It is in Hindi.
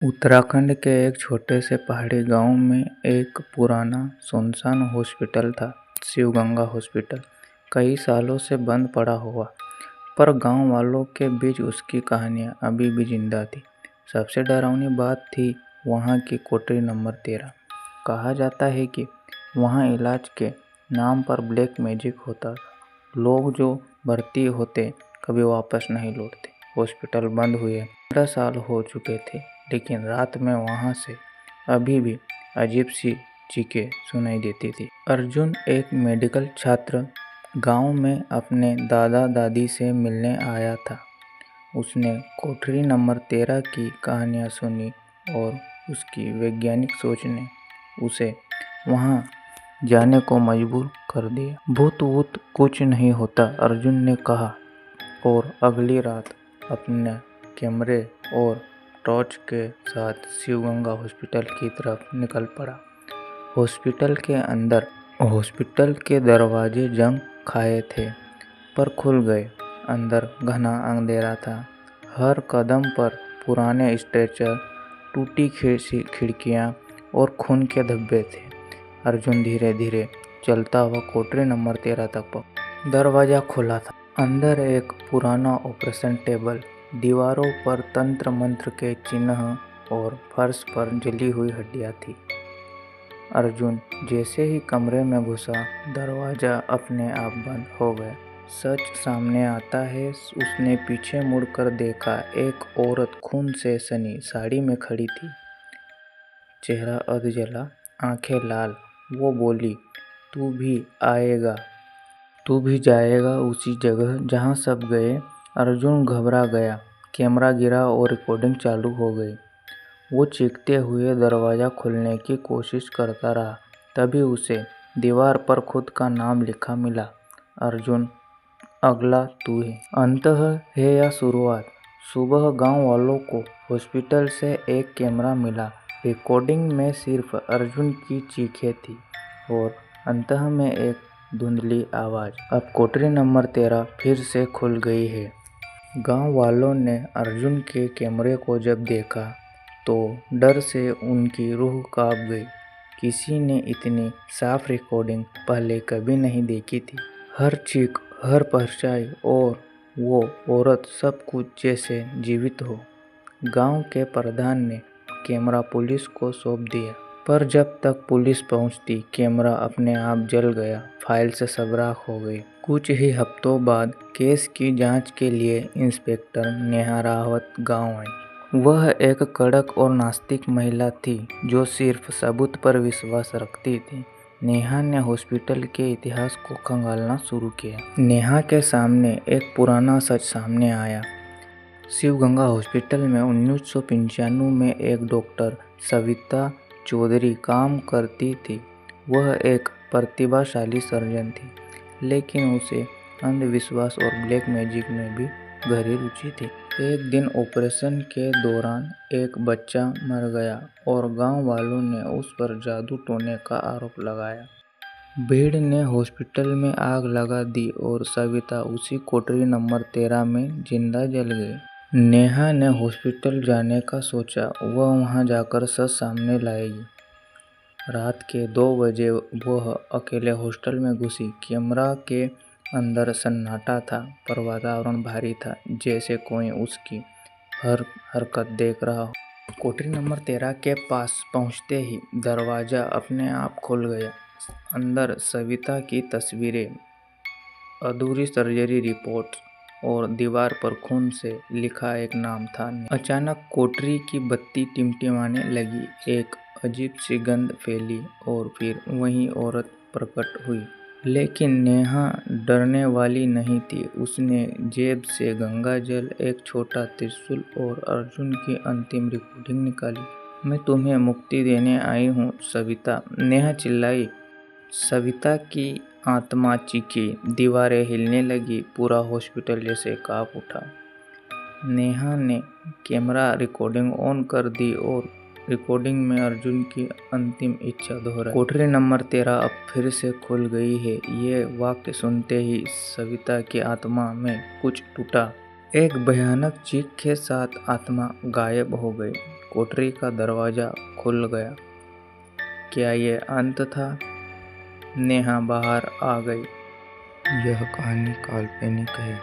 उत्तराखंड के एक छोटे से पहाड़ी गांव में एक पुराना सुनसान हॉस्पिटल था। शिव गंगा हॉस्पिटल कई सालों से बंद पड़ा हुआ, पर गांव वालों के बीच उसकी कहानियां अभी भी जिंदा थी। सबसे डरावनी बात थी वहां की कोठरी नंबर 13। कहा जाता है कि वहां इलाज के नाम पर ब्लैक मैजिक होता था। लोग जो भर्ती होते कभी वापस नहीं लौटते। हॉस्पिटल बंद हुए 15 साल हो चुके थे, लेकिन रात में वहां से अभी भी अजीब सी चीखें सुनाई देती थी। अर्जुन एक मेडिकल छात्र गांव में अपने दादा दादी से मिलने आया था। उसने कोठरी नंबर 13 की कहानियां सुनी और उसकी वैज्ञानिक सोच ने उसे वहां जाने को मजबूर कर दिया। भूत वूत कुछ नहीं होता, अर्जुन ने कहा, और अगली रात अपने कैमरे और टॉर्च के साथ शिवगंगा हॉस्पिटल की तरफ निकल पड़ा। हॉस्पिटल के दरवाजे जंग खाए थे, पर खुल गए। अंदर घना अंधेरा था। हर कदम पर पुराने स्ट्रेचर, टूटी खिड़कियां और खून के धब्बे थे। अर्जुन धीरे धीरे चलता हुआ कोठरी नंबर 13 तक पहुंचा। दरवाजा खुला था। अंदर एक पुराना ऑपरेशन टेबल, दीवारों पर तंत्र मंत्र के चिन्ह और फर्श पर जली हुई हड्डियां थी। अर्जुन जैसे ही कमरे में घुसा, दरवाजा अपने आप बंद हो गया। सच सामने आता है। उसने पीछे मुड़कर देखा। एक औरत खून से सनी साड़ी में खड़ी थी, चेहरा अध जला, आंखें लाल। वो बोली, तू भी जाएगा उसी जगह जहां सब गए। अर्जुन घबरा गया। कैमरा गिरा और रिकॉर्डिंग चालू हो गई। वो चीखते हुए दरवाज़ा खोलने की कोशिश करता रहा। तभी उसे दीवार पर खुद का नाम लिखा मिला, अर्जुन, अगला तू है। अंतः है या शुरुआत। सुबह गांव वालों को हॉस्पिटल से एक कैमरा मिला। रिकॉर्डिंग में सिर्फ अर्जुन की चीखें थी और अंतः में एक धुंधली आवाज़, अब कोठरी नंबर 13 फिर से खुल गई है। गांव वालों ने अर्जुन के कैमरे को जब देखा तो डर से उनकी रूह कांप गई। किसी ने इतनी साफ रिकॉर्डिंग पहले कभी नहीं देखी थी। हर चीख, हर परछाई और वो औरत, सब कुछ जैसे जीवित हो। गांव के प्रधान ने कैमरा पुलिस को सौंप दिया, पर जब तक पुलिस पहुंचती, कैमरा अपने आप जल गया। फाइल से सब राख हो गई। कुछ ही हफ्तों बाद केस की जांच के लिए इंस्पेक्टर नेहा रावत गांव आई। वह एक कड़क और नास्तिक महिला थी जो सिर्फ सबूत पर विश्वास रखती थी। नेहा ने हॉस्पिटल के इतिहास को खंगालना शुरू किया। नेहा के सामने एक पुराना सच सामने आया। शिवगंगा हॉस्पिटल में 1995 में एक डॉक्टर सविता चौधरी काम करती थी। वह एक प्रतिभाशाली सर्जन थी, लेकिन उसे अंधविश्वास और ब्लैक मैजिक में भी गहरी रुचि थी। एक दिन ऑपरेशन के दौरान एक बच्चा मर गया और गांव वालों ने उस पर जादू टोने का आरोप लगाया। भीड़ ने हॉस्पिटल में आग लगा दी और सविता उसी कोठरी नंबर 13 में जिंदा जल गई। नेहा ने हॉस्पिटल जाने का सोचा। वह वहां जाकर सच सामने लाएगी। रात के 2 बजे वह अकेले हॉस्टल में घुसी। कैमरा के अंदर सन्नाटा था, पर वातावरण भारी था, जैसे कोई उसकी हर हरकत देख रहा हो। कोठरी नंबर 13 के पास पहुंचते ही दरवाजा अपने आप खुल गया। अंदर सविता की तस्वीरें, अधूरी सर्जरी रिपोर्ट और दीवार पर खून से लिखा एक नाम था। अचानक कोठरी की बत्ती टिमटिमाने लगी। एक अजीब सी गंध फैली और फिर वही औरत प्रकट हुई। लेकिन नेहा डरने वाली नहीं थी। उसने जेब से गंगा जल, एक छोटा त्रिशूल और अर्जुन की अंतिम रिकॉर्डिंग निकाली। मैं तुम्हें मुक्ति देने आई हूँ, सविता, नेहा चिल्लाई। सविता की आत्मा चीखी। दीवारें हिलने लगी। पूरा हॉस्पिटल जैसे कांप उठा। नेहा ने कैमरा रिकॉर्डिंग ऑन कर दी और रिकॉर्डिंग में अर्जुन की अंतिम इच्छा दोहराई। कोठरी नंबर 13 अब फिर से खुल गई है। ये वाक्य सुनते ही सविता की आत्मा में कुछ टूटा। एक भयानक चीख के साथ आत्मा गायब हो गई। कोठरी का दरवाजा खुल गया। क्या ये अंत था? नेहा बाहर आ गई। यह कहानी काल्पनिक है।